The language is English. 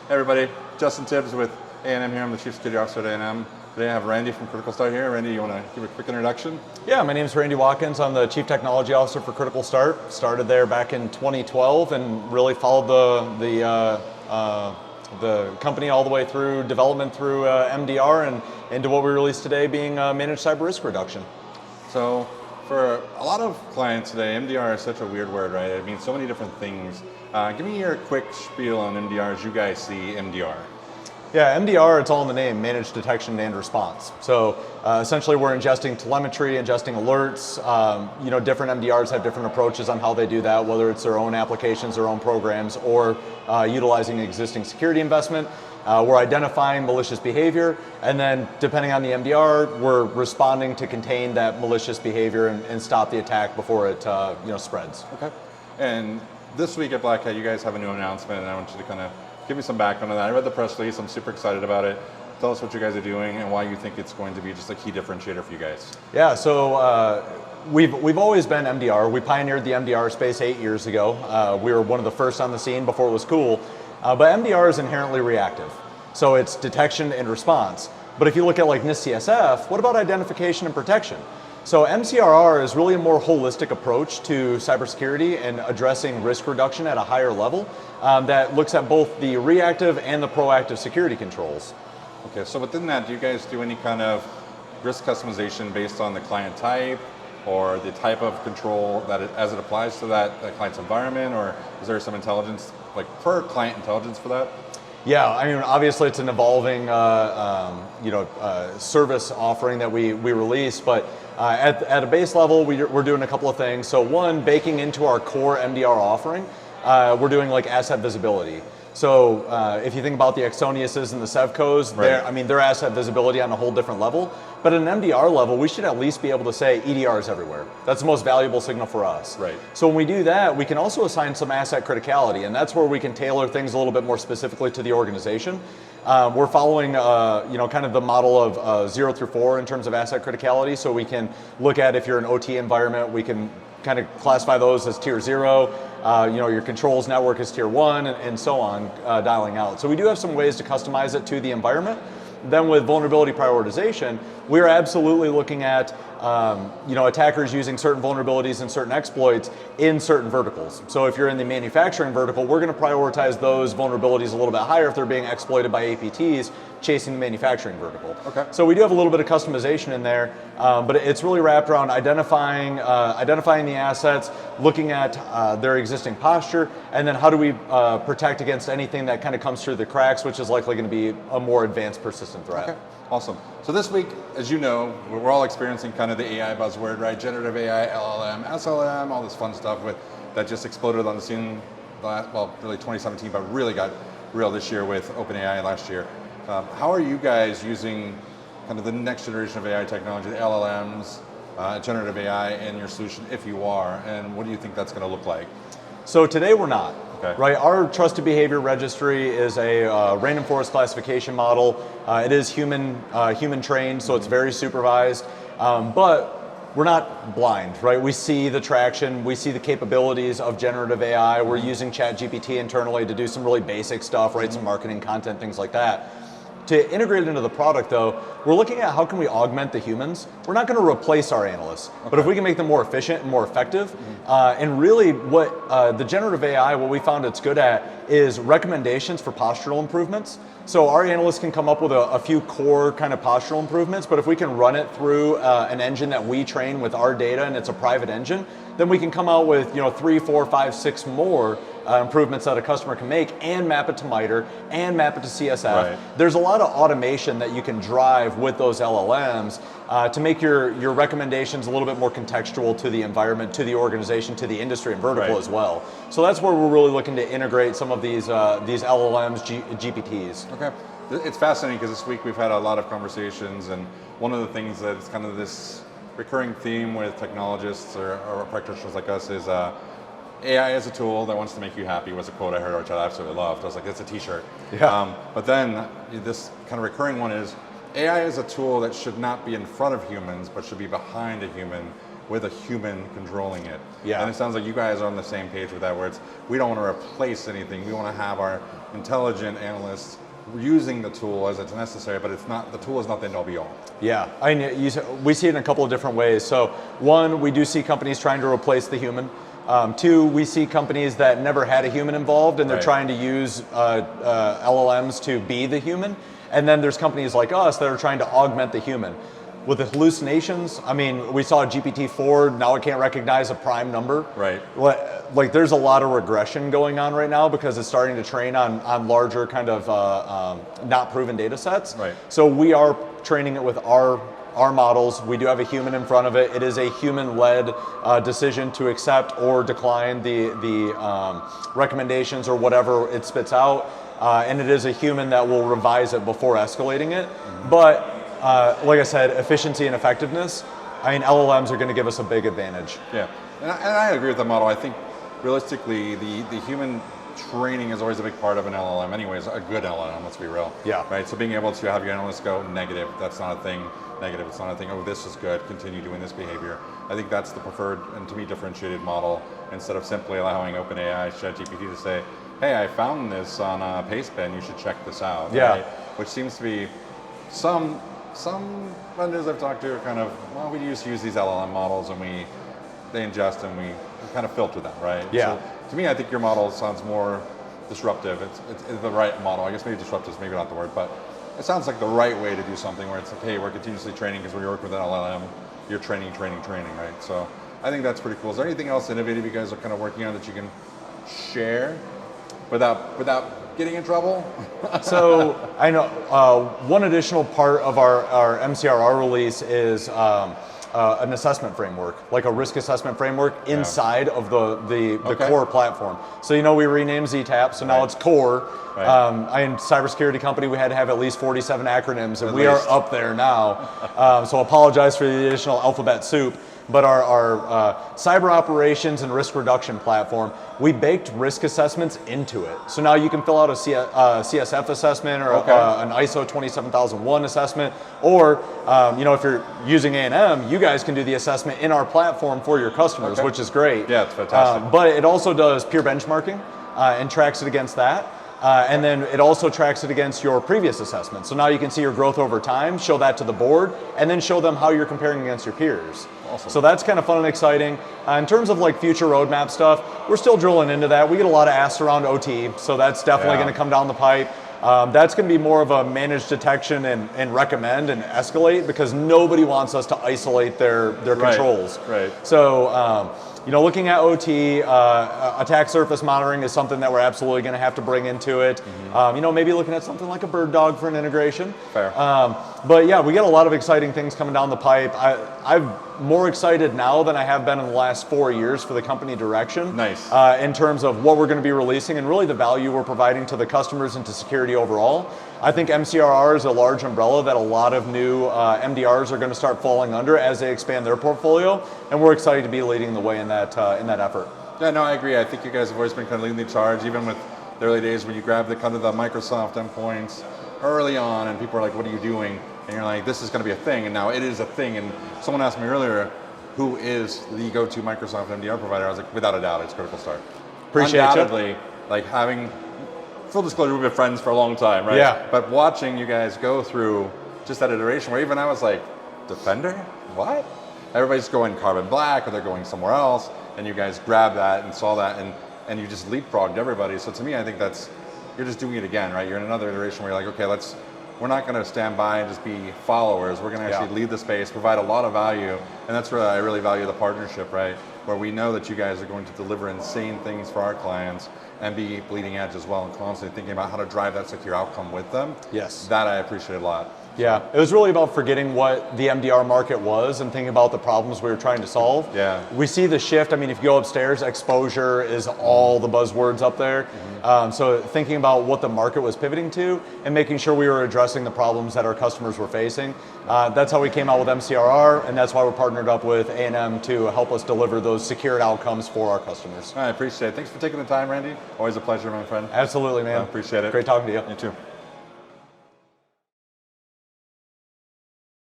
Hey everybody, Justin Tibbs with A&M here. I'm the Chief Security Officer at A&M. Today I have Randy from Critical Start here. Randy, you want to give a quick introduction? Yeah, my name is Randy Watkins. I'm the Chief Technology Officer for Critical Start. Started there back in 2012 and really followed the company all the way through development through MDR and into what we released today being Managed Cyber Risk Reduction. So for a lot of clients today, MDR is such a weird word, right? It means so many different things. Give me your quick spiel on MDR as you guys see MDR. Yeah, MDR, it's all in the name, Managed Detection and Response. So essentially we're ingesting telemetry, ingesting alerts. Different MDRs have different approaches on how they do that, whether it's their own applications, their own programs, or utilizing existing security investment. We're identifying malicious behavior, and then depending on the MDR, we're responding to contain that malicious behavior and stop the attack before it spreads. Okay. And this week at Black Hat, you guys have a new announcement, and I want you to kind of give me some background on that. I read the press release. I'm super excited about it. Tell us what you guys are doing and why you think it's going to be just a key differentiator for you guys. Yeah, so we've always been MDR. We pioneered the MDR space 8 years ago. We were one of the first on the scene before it was cool. But MDR is inherently reactive. So it's detection and response. But if you look at like NIST CSF, what about identification and protection? So MCRR is really a more holistic approach to cybersecurity and addressing risk reduction at a higher level that looks at both the reactive and the proactive security controls. Okay, so within that, do you guys do any kind of risk customization based on the client type or the type of control that as it applies to that client's environment, or is there some intelligence, like per client intelligence for that? Yeah, I mean, obviously it's an evolving service offering that we release, but at a base level, we're doing a couple of things. So one, baking into our core MDR offering, we're doing like asset visibility. So if you think about the Exoniuses and the Sevcos, right. They're asset visibility on a whole different level. But at an MDR level, we should at least be able to say EDR is everywhere. That's the most valuable signal for us. Right. So when we do that, we can also assign some asset criticality, and that's where we can tailor things a little bit more specifically to the organization. We're following, kind of the model of 0 through 4 in terms of asset criticality. So we can look at if you're an OT environment, we can kind of classify those as tier 0. Your controls network is tier 1, and so on, dialing out. So we do have some ways to customize it to the environment. Then with vulnerability prioritization, we're absolutely looking at attackers using certain vulnerabilities and certain exploits in certain verticals. So if you're in the manufacturing vertical, we're going to prioritize those vulnerabilities a little bit higher if they're being exploited by APTs chasing the manufacturing vertical. Okay. So we do have a little bit of customization in there, but it's really wrapped around identifying the assets, looking at their existing posture, and then how do we protect against anything that kind of comes through the cracks, which is likely going to be a more advanced persistent threat. Okay. Awesome. So this week, as you know, we're all experiencing kind of the AI buzzword, right? Generative AI, LLM, SLM, all this fun stuff that just exploded on the scene, really 2017, but really got real this year with OpenAI last year. How are you guys using kind of the next generation of AI technology, the LLMs, generative AI in your solution, if you are, and what do you think that's going to look like? So today we're not. Okay. Right, our trusted behavior registry is a random forest classification model. It is human trained, so it's very supervised, but we're not blind, right? We see the traction, we see the capabilities of generative AI. We're using ChatGPT internally to do some really basic stuff, right? Some marketing content, things like that. To integrate it into the product, though, we're looking at how can we augment the humans. We're not going to replace our analysts, but if we can make them more efficient and more effective, and really what the generative AI, what we found it's good at is recommendations for postural improvements. So our analysts can come up with a few core kind of postural improvements, but if we can run it through an engine that we train with our data and it's a private engine, then we can come out with 3, 4, 5, 6 more improvements that a customer can make and map it to MITRE and map it to CSF. Right. There's a lot of automation that you can drive with those LLMs to make your recommendations a little bit more contextual to the environment, to the organization, to the industry and vertical as well. So that's where we're really looking to integrate some of these LLMs, GPTs. Okay. It's fascinating because this week we've had a lot of conversations, and one of the things that is kind of this recurring theme with technologists or practitioners like us is AI is a tool that wants to make you happy was a quote I heard which I absolutely loved. I was like, it's a t-shirt. Yeah. But then this kind of recurring one is AI is a tool that should not be in front of humans, but should be behind a human with a human controlling it. Yeah. And it sounds like you guys are on the same page with that, where it's, we don't want to replace anything. We want to have our intelligent analysts using the tool as it's necessary, but the tool is not the end all be all. Yeah, we see it in a couple of different ways. So one, we do see companies trying to replace the human. Two, we see companies that never had a human involved and they're trying to use LLMs to be the human. And then there's companies like us that are trying to augment the human. With the hallucinations, I mean, we saw GPT-4, now it can't recognize a prime number. Right. Like there's a lot of regression going on right now because it's starting to train on larger kind of not proven data sets. Right. So we are training it with our models. We do have a human in front of it. It is a human-led decision to accept or decline the recommendations or whatever it spits out. And it is a human that will revise it before escalating it. Mm-hmm. But like I said, efficiency and effectiveness, I mean, LLMs are going to give us a big advantage. Yeah, and I agree with the model. I think realistically, the human training is always a big part of an LLM anyways, a good LLM, let's be real. Yeah. Right, so being able to have your analysts go, negative, that's not a thing, negative, it's not a thing, oh, this is good, continue doing this behavior. I think that's the preferred, and to me, differentiated model, instead of simply allowing OpenAI, ChatGPT to say, hey, I found this on Pastebin, you should check this out. Yeah. Right? Which seems to be some vendors I've talked to are kind of, well, we used to use these LLM models and they ingest and we kind of filter them, right? Yeah. So to me, I think your model sounds more disruptive. It's the right model. I guess maybe disruptive is maybe not the word, but it sounds like the right way to do something where it's like, hey, we're continuously training because we work with an LLM, you're training, right? So I think that's pretty cool. Is there anything else innovative you guys are kind of working on that you can share without getting in trouble? So I know one additional part of our MCRR release is an assessment framework, like a risk assessment framework inside of the core platform. So we renamed ZTAP, so now it's core. Right. I'm a cybersecurity company, we had to have at least 47 acronyms, and we are up there now. So apologize for the additional alphabet soup. But our cyber operations and risk reduction platform, we baked risk assessments into it. So now you can fill out a CSF assessment or an ISO 27001 assessment, or if you're using A&M, you guys can do the assessment in our platform for your customers, which is great. Yeah, it's fantastic. But it also does peer benchmarking and tracks it against that. And then it also tracks it against your previous assessment. So now you can see your growth over time, show that to the board, and then show them how you're comparing against your peers. Awesome. So that's kind of fun and exciting. In terms of like future roadmap stuff, we're still drilling into that. We get a lot of asks around OT, so that's definitely going to come down the pipe. That's going to be more of a managed detection and recommend and escalate, because nobody wants us to isolate their controls. Right. So looking at OT, attack surface monitoring is something that we're absolutely going to have to bring into it. Mm-hmm. Maybe looking at something like a bird dog for an integration. Fair. But yeah, we got a lot of exciting things coming down the pipe. I'm more excited now than I have been in the last 4 years for the company direction. Nice. In terms of what we're going to be releasing and really the value we're providing to the customers and to security overall. I think MCRR is a large umbrella that a lot of new MDRs are going to start falling under as they expand their portfolio, and we're excited to be leading the way in that effort. Yeah, no, I agree. I think you guys have always been kind of leading the charge, even with the early days when you grabbed the kind of the Microsoft endpoints early on, and people are like, "What are you doing?" And you're like, "This is going to be a thing," and now it is a thing. And someone asked me earlier, "Who is the go-to Microsoft MDR provider?" I was like, "Without a doubt, it's Critical Start." Appreciate Undoubtedly, you. Like having. Full disclosure, we've been friends for a long time, right? Yeah. But watching you guys go through just that iteration where even I was like, Defender? What? Everybody's going Carbon Black or they're going somewhere else, and you guys grabbed that and saw that and you just leapfrogged everybody. So to me, I think you're just doing it again, right? You're in another iteration where you're like, okay, we're not going to stand by and just be followers. We're going to actually lead the space, provide a lot of value, and that's where I really value the partnership, right? Where we know that you guys are going to deliver insane things for our clients and be bleeding edge as well, and constantly thinking about how to drive that secure outcome with them. Yes. That I appreciate a lot. Yeah, it was really about forgetting what the MDR market was and thinking about the problems we were trying to solve. Yeah. We see the shift. I mean, if you go upstairs, exposure is all the buzzwords up there. Mm-hmm. So thinking about what the market was pivoting to and making sure we were addressing the problems that our customers were facing. That's how we came out with MCRR, and that's why we're partnered up with A&M to help us deliver those secured outcomes for our customers. I appreciate it. Thanks for taking the time, Randy. Always a pleasure, my friend. Absolutely, man. I appreciate it. Great talking to you. You too.